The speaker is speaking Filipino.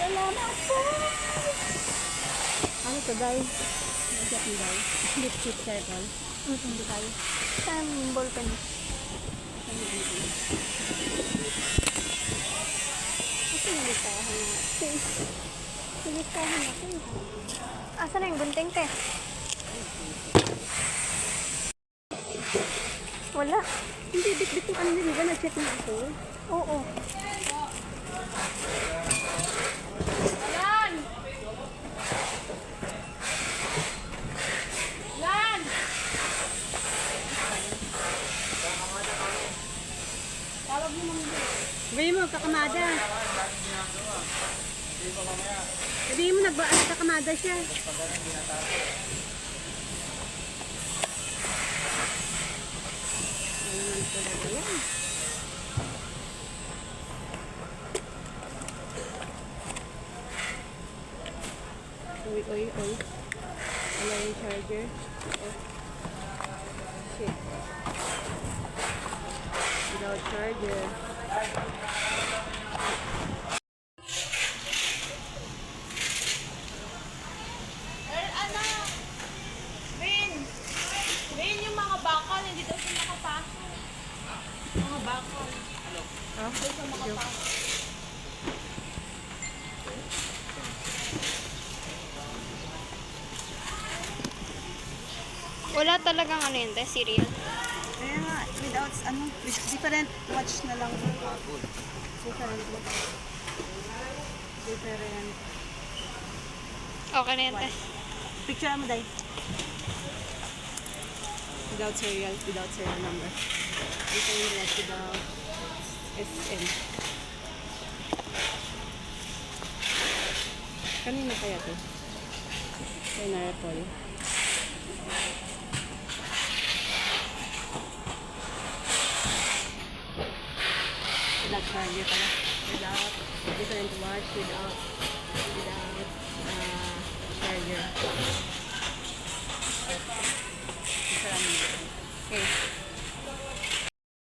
Salamat po! Ano to, guys? Nagyat mo, guys. Flip chip circle. Hindi tayo. Saan ballpen? Kasi nalitahan natin. Nalitahan natin. Asa na yung gunting, te? Wala. Hindi, bit-bit yung ano din. Ba, nag-check na ako? Oo. Lan! Lan! Tawag mo mga Sabihin mo, kakamada. Sabihin mo, nagkakamada siya. Ano talaga yan? Oy. Wala yung charger. Oh. Shit. Without charger. Rin yung mga bakal, hindi daw siya makapasok. Mga bakal. Ah, Hindi siya makapasok. Wala talagang ano yun, cereal. kaya nga, without, with different watch na lang. Different watch. Different. Okay na yun, te. Picture mo, Day. Without serial number. Different watch without SM. Kanina kaya to? Kay Narapol. Without charger pala. Without different watch, without charger.